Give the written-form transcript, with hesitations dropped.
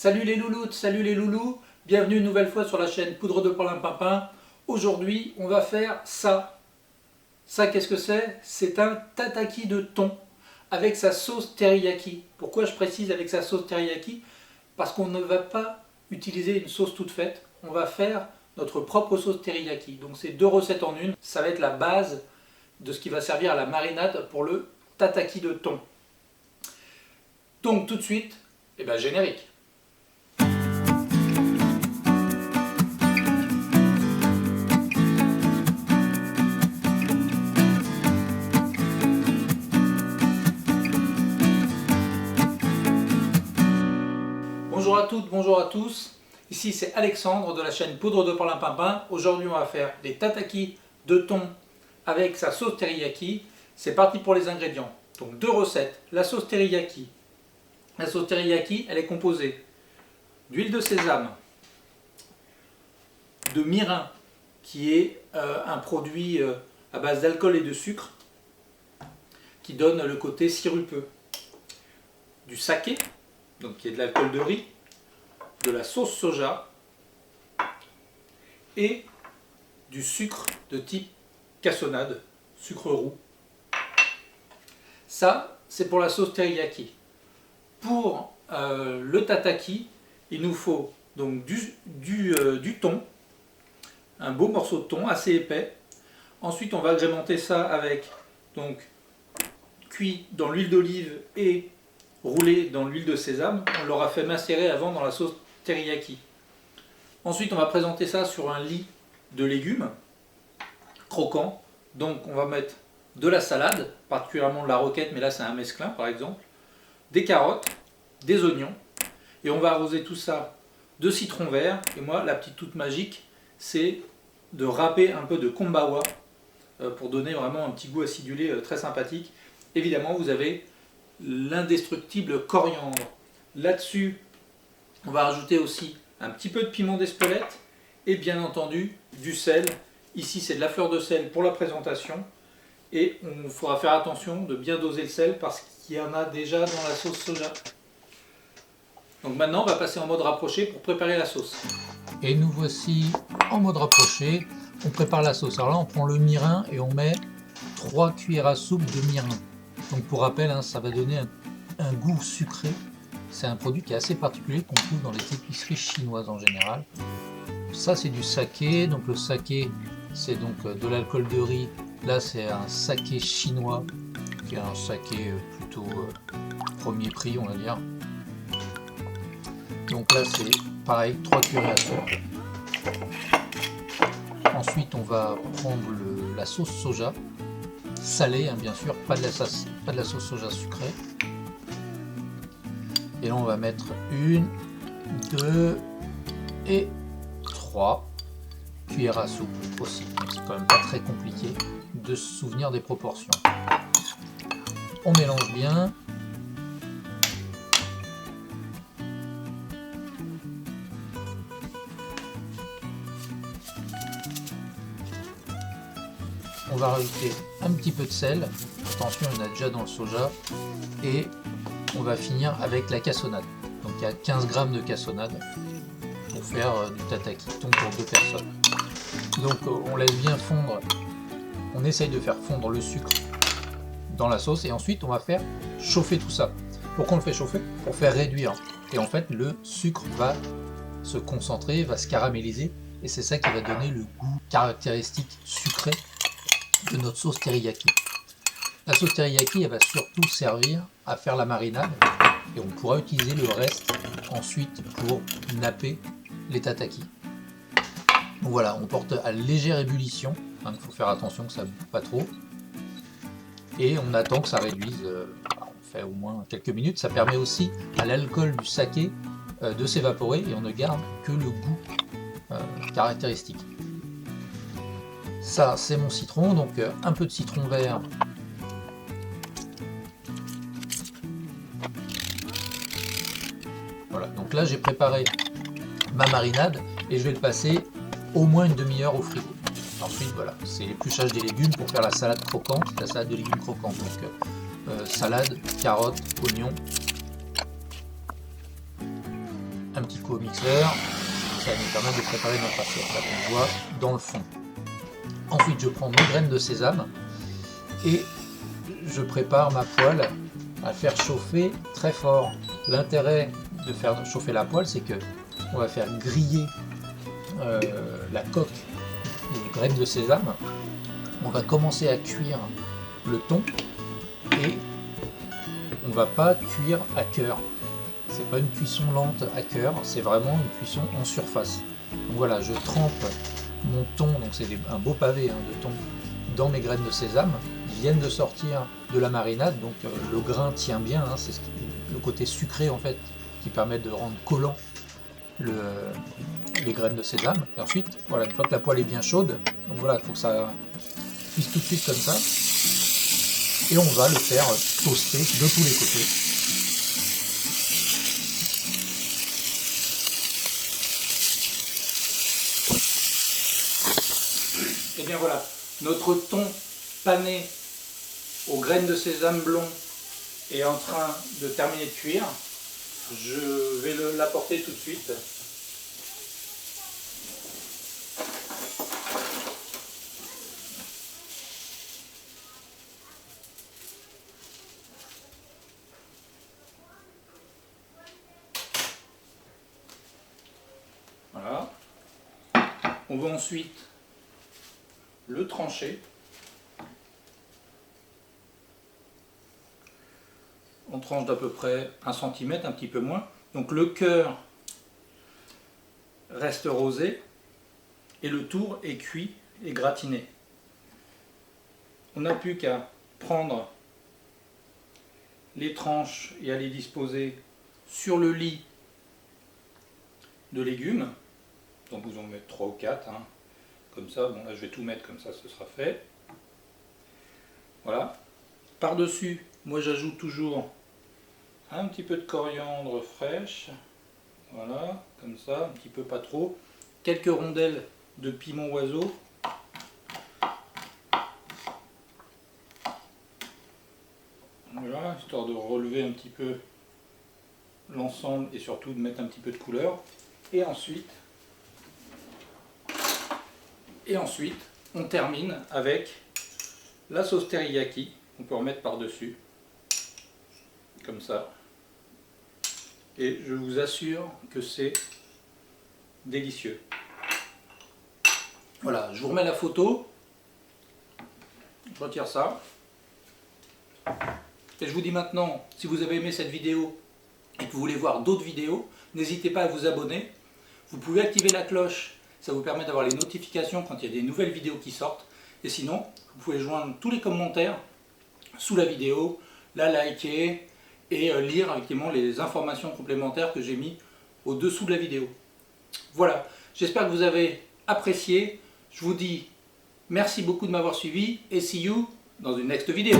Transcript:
Salut les louloutes, salut les loulous, bienvenue une nouvelle fois sur la chaîne Poudre de Perlimpinpin. Aujourd'hui, on va faire ça. Ça, qu'est-ce que c'est? C'est un tataki de thon avec sa sauce teriyaki. Pourquoi je précise avec sa sauce teriyaki? Parce qu'on ne va pas utiliser une sauce toute faite, on va faire notre propre sauce teriyaki. Donc c'est deux recettes en une, ça va être la base de ce qui va servir à la marinade pour le tataki de thon. Donc tout de suite, générique. Bonjour à toutes, bonjour à tous, ici c'est Alexandre de la chaîne Poudre de Perlimpinpin. Aujourd'hui on va faire des tataki de thon avec sa sauce teriyaki. C'est parti pour les ingrédients. Donc deux recettes, la sauce teriyaki. La sauce teriyaki, elle est composée d'huile de sésame, de mirin, qui est un produit à base d'alcool et de sucre, qui donne le côté sirupeux, du saké, donc qui est de l'alcool de riz, de la sauce soja et du sucre de type cassonade, sucre roux. Ça, c'est pour la sauce teriyaki. Pour le tataki, il nous faut donc du thon, un beau morceau de thon assez épais. Ensuite, on va agrémenter ça avec donc cuit dans l'huile d'olive et roulé dans l'huile de sésame. On l'aura fait macérer avant dans la sauce teriyaki. Ensuite, on va présenter ça sur un lit de légumes croquants. Donc, on va mettre de la salade, particulièrement de la roquette, mais là c'est un mesclin par exemple, des carottes, des oignons, et on va arroser tout ça de citron vert. Et moi, la petite touche magique, c'est de râper un peu de kombawa pour donner vraiment un petit goût acidulé très sympathique. Évidemment, vous avez l'indestructible coriandre. Là-dessus, on va rajouter aussi un petit peu de piment d'Espelette et bien entendu du sel. Ici, c'est de la fleur de sel pour la présentation. Et il faudra faire attention de bien doser le sel parce qu'il y en a déjà dans la sauce soja. Donc maintenant, on va passer en mode rapproché pour préparer la sauce. Et nous voici en mode rapproché. On prépare la sauce. Alors là, on prend le mirin et on met 3 cuillères à soupe de mirin. Donc pour rappel, ça va donner un goût sucré. C'est un produit qui est assez particulier qu'on trouve dans les épiceries chinoises en général. Ça, c'est du saké. Donc le saké, c'est donc de l'alcool de riz. Là, c'est un saké chinois, qui est un saké plutôt premier prix, on va dire. Donc là, c'est pareil, 3 cuillères à soupe. Ensuite, on va prendre la sauce soja, salée, bien sûr, pas de la sauce soja sucrée. Et là, on va mettre 1, 2 et 3 cuillères à soupe aussi. C'est quand même pas très compliqué de se souvenir des proportions. On mélange bien. On va rajouter un petit peu de sel. Attention, il y en a déjà dans le soja. Et on va finir avec la cassonade. Donc il y a 15 g de cassonade pour faire du tataki thon pour 2 personnes. Donc on laisse bien fondre. On essaye de faire fondre le sucre dans la sauce et ensuite on va faire chauffer tout ça. Pourquoi on le fait chauffer? Pour faire réduire. Et en fait le sucre va se concentrer, va se caraméliser et c'est ça qui va donner le goût caractéristique sucré de notre sauce teriyaki. La sauce teriyaki, elle va surtout servir à faire la marinade et on pourra utiliser le reste ensuite pour napper les tataki. Donc voilà, on porte à légère ébullition. Il faut faire attention que ça ne bouffe pas trop. Et on attend que ça réduise. On fait au moins quelques minutes. Ça permet aussi à l'alcool du saké de s'évaporer et on ne garde que le goût caractéristique. Ça, c'est mon citron. Donc un peu de citron vert. Voilà, donc là j'ai préparé ma marinade et je vais le passer au moins une demi-heure au frigo. Ensuite, voilà, c'est l'épluchage des légumes pour faire la salade croquante, la salade de légumes croquants. Donc, salade, carottes, oignons. un petit coup au mixeur. Ça nous permet de préparer notre assiette, là qu'on voit dans le fond. Ensuite, je prends mes graines de sésame et je prépare ma poêle à faire chauffer très fort. L'intérêt de faire chauffer la poêle, c'est que on va faire griller la coque des graines de sésame. On va commencer à cuire le thon et on va pas cuire à cœur. C'est pas une cuisson lente à cœur, c'est vraiment une cuisson en surface. Donc voilà, je trempe mon thon, donc c'est un beau pavé de thon, dans mes graines de sésame. Ils viennent de sortir de la marinade, donc le grain tient bien, c'est le côté sucré en fait qui permet de rendre collant les graines de sésame. Et ensuite, voilà, une fois que la poêle est bien chaude, donc voilà, il faut que ça cuise tout de suite comme ça, et on va le faire toaster de tous les côtés. Et bien voilà, notre thon pané aux graines de sésame blond est en train de terminer de cuire. Je vais l'apporter tout de suite. Voilà. On va ensuite le trancher. On tranche d'à peu près 1 cm, un petit peu moins. Donc le cœur reste rosé et le tour est cuit et gratiné. On n'a plus qu'à prendre les tranches et à les disposer sur le lit de légumes. Donc vous en mettez 3 ou 4, comme ça. Bon là je vais tout mettre comme ça, ce sera fait. Voilà. Par-dessus, moi j'ajoute toujours un petit peu de coriandre fraîche, voilà, comme ça, un petit peu pas trop, quelques rondelles de piment oiseau, voilà, histoire de relever un petit peu l'ensemble et surtout de mettre un petit peu de couleur, et ensuite on termine avec la sauce teriyaki, on peut remettre par-dessus, comme ça. Et je vous assure que c'est délicieux. Voilà, je vous remets la photo. Je retire ça. Et je vous dis maintenant, si vous avez aimé cette vidéo et que vous voulez voir d'autres vidéos, n'hésitez pas à vous abonner. Vous pouvez activer la cloche, ça vous permet d'avoir les notifications quand il y a des nouvelles vidéos qui sortent. Et sinon, vous pouvez joindre tous les commentaires sous la vidéo, la liker, et lire effectivement les informations complémentaires que j'ai mis au-dessous de la vidéo. Voilà, j'espère que vous avez apprécié. Je vous dis merci beaucoup de m'avoir suivi et see you dans une next vidéo.